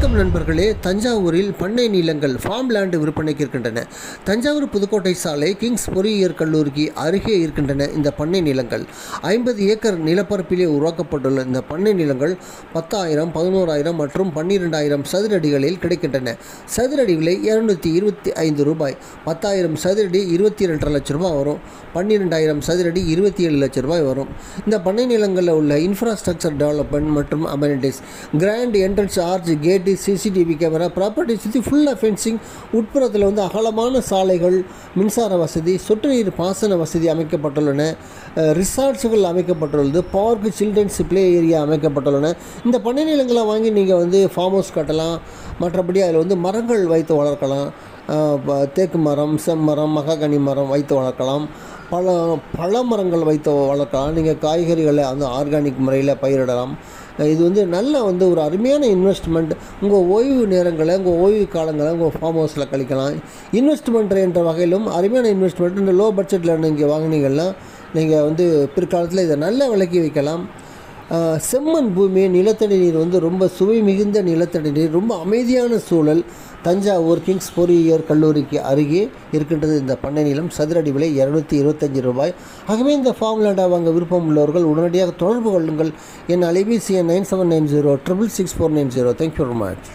வணக்கம் நண்பர்களே. தஞ்சாவூரில் பண்ணை நிலங்கள் ஃபார்ம் லேண்டு விற்பனைக்கு இருக்கின்றன. தஞ்சாவூர் புதுக்கோட்டை சாலை கிங்ஸ் பொறியியல் கல்லூரிக்கு அருகே இருக்கின்றன இந்த பண்ணை நிலங்கள். 50 ஏக்கர் நிலப்பரப்பிலே உருவாக்கப்பட்டுள்ள இந்த பண்ணை நிலங்கள் 10,000, 11,000 மற்றும் 12,000 சதுரடிகளில் கிடைக்கின்றன. சதுரடி விலை ரூ. 225. 10,000 சதுரடி 22 லட்ச ரூபாய் வரும். 12,000 சதுரடி 27 லட்ச ரூபாய் வரும். இந்த பண்ணை நிலங்களில் உள்ள இன்ஃப்ராஸ்ட்ரக்சர் டெவலப்மெண்ட் மற்றும் அமெனிட்டிஸ், கிராண்ட் என்ட்ரன்ஸ் ஆர்ச், கேட்டு, சிசிடிவி கேமரா, ப்ராப்பர்ட்டி சுற்றி ஃபுல்லாக ஃபென்சிங், உட்புறத்தில் அகலமான சாலைகள், மின்சார வசதி, சொட்டு நீர் பாசன வசதி அமைக்கப்பட்டுள்ளன. ரிசார்ட்ஸுகள் அமைக்கப்பட்டுள்ளது. பார்க், சில்ட்ரன்ஸ் ப்ளே ஏரியா அமைக்கப்பட்டுள்ளன. இந்த பண்ணை நிலங்களை வாங்கி நீங்கள் ஃபார்ம் ஹவுஸ் கட்டலாம். மற்றபடி அதில் மரங்கள் வைத்து வளர்க்கலாம். தேக்கு மரம், செம்மரம், மகாகனி மரம் வைத்து வளர்க்கலாம். பழ மரங்கள் வைத்து வளர்க்கலாம். நீங்கள் காய்கறிகளை ஆர்கானிக் முறையில் பயிரிடலாம். இது நல்ல ஒரு அருமையான இன்வெஸ்ட்மெண்ட். உங்கள் ஓய்வு நேரங்களை, உங்கள் ஓய்வு காலங்களை உங்கள் ஃபார்ம் ஹவுஸில் கழிக்கலாம். இன்வெஸ்ட்மெண்ட் என்ற வகையிலும் அருமையான இன்வெஸ்ட்மெண்ட். இந்த லோ பட்ஜெட்டில் நீங்கள் வாங்கினீங்கன்னா நீங்கள் பிற்காலத்தில் இதை நல்ல விலைக்கு வைக்கலாம். செம்மண் பூமி, நிலத்தடி நீர் ரொம்ப சுவை மிகுந்த நிலத்தடி நீர், ரொம்ப அமைதியான சூழல். தஞ்சாவூர் கிங்ஸ் பொறியியல் கல்லூரிக்கு அருகே இருக்கின்றது இந்த பண்ணை நிலம். சதுரடி விலை ரூ. 225. ஆகவே இந்த ஃபார்ம் லேண்டை வாங்க விருப்பம் உள்ளவர்கள் உடனடியாக தொடர்பு கொள்ளுங்கள். என் அலைபேசி எண் 9790 666 490. Thank you very much.